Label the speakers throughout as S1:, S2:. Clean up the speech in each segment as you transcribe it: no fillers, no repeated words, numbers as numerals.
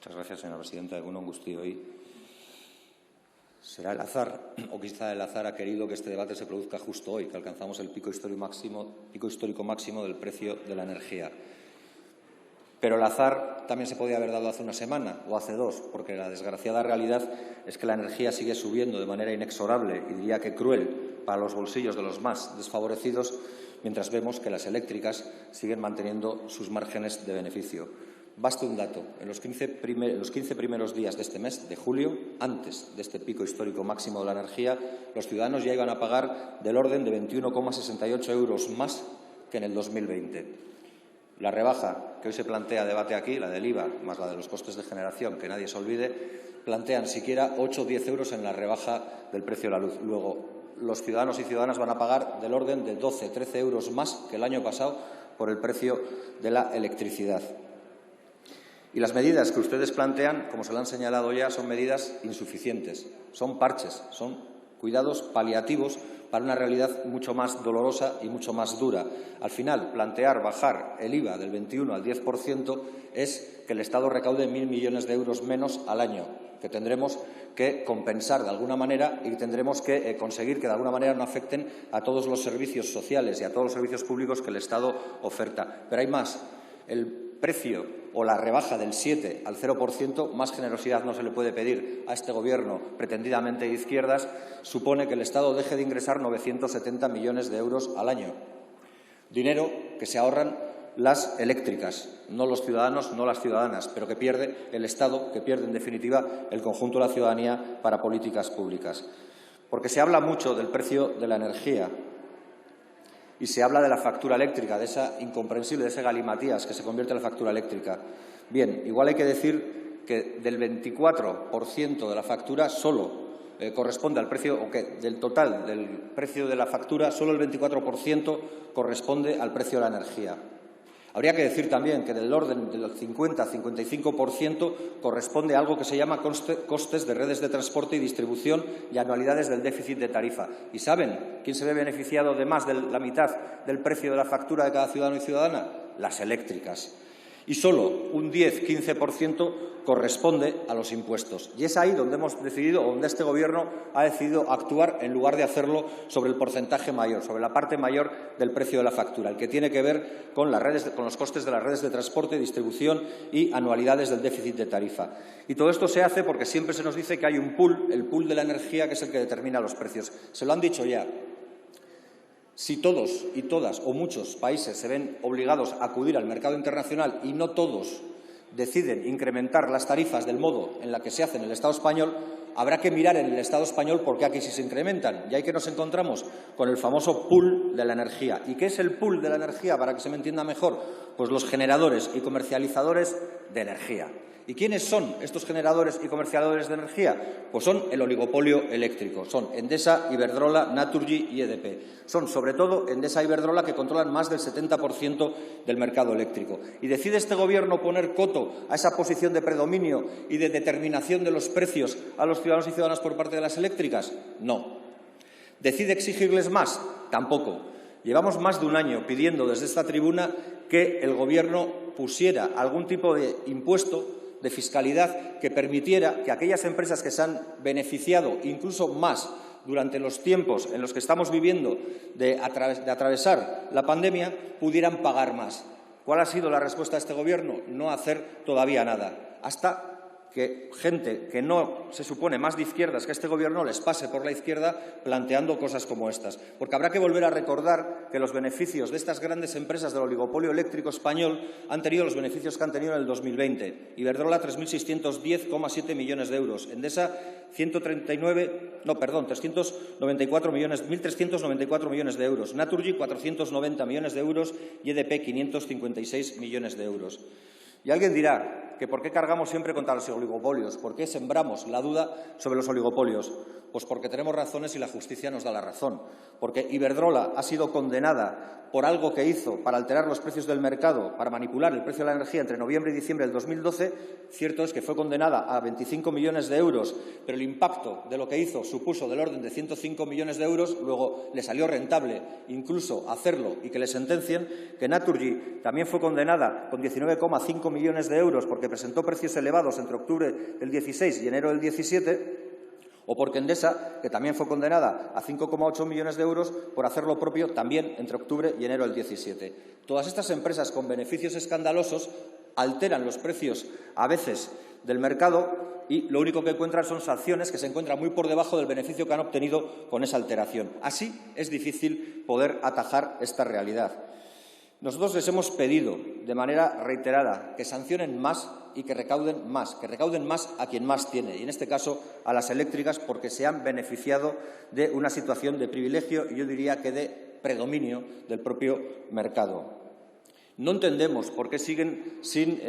S1: Muchas gracias, señora presidenta. Egunon guztioi. Será el azar, o quizá el azar ha querido que este debate se produzca justo hoy, que alcanzamos el pico histórico máximo del precio de la energía. Pero el azar también se podía haber dado hace una semana o hace dos, porque la desgraciada realidad es que la energía sigue subiendo de manera inexorable y diría que cruel para los bolsillos de los más desfavorecidos, mientras vemos que las eléctricas siguen manteniendo sus márgenes de beneficio. Baste un dato. En los 15 primeros días de este mes, de julio, antes de este pico histórico máximo de la energía, los ciudadanos ya iban a pagar del orden de 21,68 euros más que en el 2020. La rebaja que hoy se plantea a debate aquí, la del IVA más la de los costes de generación, que nadie se olvide, plantean siquiera 8 o 10 euros en la rebaja del precio de la luz. Luego, los ciudadanos y ciudadanas van a pagar del orden de 12 o 13 euros más que el año pasado por el precio de la electricidad. Y las medidas que ustedes plantean, como se lo han señalado ya, son medidas insuficientes, son parches, son cuidados paliativos para una realidad mucho más dolorosa y mucho más dura. Al final, plantear bajar el IVA del 21 al 10% es que el Estado recaude 1.000 millones de euros menos al año, que tendremos que compensar de alguna manera y tendremos que conseguir que de alguna manera no afecten a todos los servicios sociales y a todos los servicios públicos que el Estado oferta. Pero hay más. El precio o la rebaja del 7 al 0%, más generosidad no se le puede pedir a este Gobierno pretendidamente de izquierdas, supone que el Estado deje de ingresar 970 millones de euros al año. Dinero que se ahorran las eléctricas, no los ciudadanos, no las ciudadanas, pero que pierde el Estado, que pierde en definitiva el conjunto de la ciudadanía para políticas públicas. Porque se habla mucho del precio de la energía y se habla de la factura eléctrica, de esa incomprensible, de ese galimatías que se convierte en la factura eléctrica. Bien, igual hay que decir que del 24% de la factura solo corresponde al precio, o que del total del precio de la factura, solo el 24% corresponde al precio de la energía. Habría que decir también que del orden del 50-55% corresponde a algo que se llama costes de redes de transporte y distribución y anualidades del déficit de tarifa. ¿Y saben quién se ve beneficiado de más de la mitad del precio de la factura de cada ciudadano y ciudadana? Las eléctricas. Y solo un 10-15% corresponde a los impuestos. Y es ahí donde hemos decidido, donde este Gobierno ha decidido actuar en lugar de hacerlo sobre el porcentaje mayor, sobre la parte mayor del precio de la factura, el que tiene que ver con los costes de las redes de transporte, distribución y anualidades del déficit de tarifa. Y todo esto se hace porque siempre se nos dice que hay un pool, el pool de la energía, que es el que determina los precios. Se lo han dicho ya. Si todos y todas o muchos países se ven obligados a acudir al mercado internacional y no todos deciden incrementar las tarifas del modo en el que se hace en el Estado español, habrá que mirar en el Estado español por qué aquí sí se incrementan. Y ahí que nos encontramos con el famoso pool de la energía. ¿Y qué es el pool de la energía? Para que se me entienda mejor, pues los generadores y comercializadores de energía. ¿Y quiénes son estos generadores y comercializadores de energía? Pues son el oligopolio eléctrico. Son Endesa, Iberdrola, Naturgy y EDP. Son, sobre todo, Endesa y Iberdrola, que controlan más del 70% del mercado eléctrico. ¿Y decide este Gobierno poner coto a esa posición de predominio y de determinación de los precios a los ciudadanos y ciudadanas por parte de las eléctricas? No. ¿Decide exigirles más? Tampoco. Llevamos más de un año pidiendo desde esta tribuna que el Gobierno pusiera algún tipo de impuesto, de fiscalidad, que permitiera que aquellas empresas que se han beneficiado incluso más durante los tiempos en los que estamos viviendo de atravesar la pandemia pudieran pagar más. ¿Cuál ha sido la respuesta de este Gobierno? No hacer todavía nada, hasta que gente que no se supone más de izquierdas que este Gobierno les pase por la izquierda planteando cosas como estas. Porque habrá que volver a recordar que los beneficios de estas grandes empresas del oligopolio eléctrico español han tenido los beneficios que han tenido en el 2020. Iberdrola, 3.610,7 millones de euros. Endesa, 1.394 millones de euros. Naturgy, 490 millones de euros y EDP, 556 millones de euros. Y alguien dirá que ¿por qué cargamos siempre contra los oligopolios? ¿Por qué sembramos la duda sobre los oligopolios? Pues porque tenemos razones y la justicia nos da la razón. Porque Iberdrola ha sido condenada por algo que hizo para alterar los precios del mercado, para manipular el precio de la energía entre noviembre y diciembre del 2012. Cierto es que fue condenada a 25 millones de euros, pero el impacto de lo que hizo supuso del orden de 105 millones de euros. Luego le salió rentable incluso hacerlo y que le sentencien. Que Naturgy también fue condenada con 19,5 millones de euros porque presentó precios elevados entre octubre del 16 y enero del 17, o porque Endesa, que también fue condenada a 5,8 millones de euros por hacer lo propio también entre octubre y enero del 17. Todas estas empresas con beneficios escandalosos alteran los precios a veces del mercado y lo único que encuentran son sanciones que se encuentran muy por debajo del beneficio que han obtenido con esa alteración. Así es difícil poder atajar esta realidad. Nosotros les hemos pedido de manera reiterada que sancionen más y que recauden más a quien más tiene, y en este caso a las eléctricas, porque se han beneficiado de una situación de privilegio y yo diría que de predominio del propio mercado. No entendemos por qué siguen sin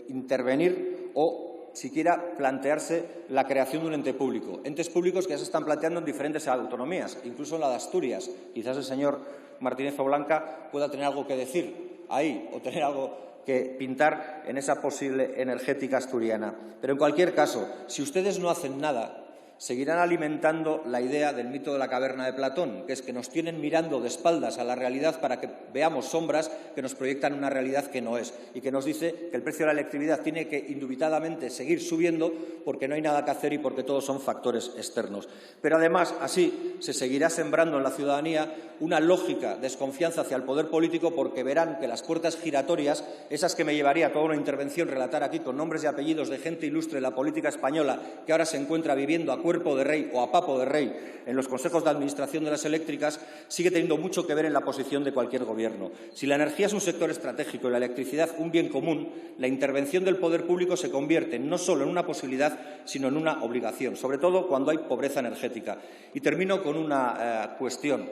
S1: intervenir o siquiera plantearse la creación de un ente público. Entes públicos que ya se están planteando en diferentes autonomías, incluso en la de Asturias. Quizás el señor Martínez Oblanca pueda tener algo que decir ahí o tener algo que pintar en esa posible energética asturiana. Pero, en cualquier caso, si ustedes no hacen nada, seguirán alimentando la idea del mito de la caverna de Platón, que es que nos tienen mirando de espaldas a la realidad para que veamos sombras que nos proyectan una realidad que no es y que nos dice que el precio de la electricidad tiene que indubitadamente seguir subiendo porque no hay nada que hacer y porque todos son factores externos. Pero, además, así se seguirá sembrando en la ciudadanía una lógica desconfianza hacia el poder político, porque verán que las puertas giratorias, esas que me llevaría a toda una intervención relatar aquí con nombres y apellidos de gente ilustre de la política española que ahora se encuentra viviendo a cuerpo de rey o a papo de rey en los consejos de administración de las eléctricas, sigue teniendo mucho que ver en la posición de cualquier gobierno. Si la energía es un sector estratégico y la electricidad un bien común, la intervención del poder público se convierte no solo en una posibilidad, sino en una obligación, sobre todo cuando hay pobreza energética. Y termino con una cuestión.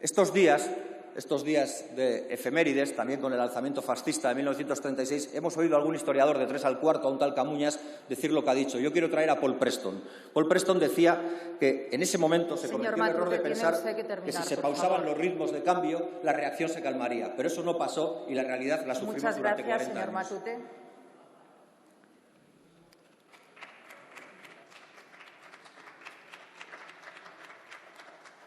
S1: Estos días de efemérides, también con el alzamiento fascista de 1936, hemos oído a algún historiador de 3 al cuarto, a un tal Camuñas, decir lo que ha dicho. Yo quiero traer a Paul Preston. Paul Preston decía que en ese momento se cometió el error de pensar que si se pausaban los ritmos de cambio, la reacción se calmaría. Pero eso no pasó y la realidad la sufrimos durante 40 años.
S2: Muchas gracias, señor Matute.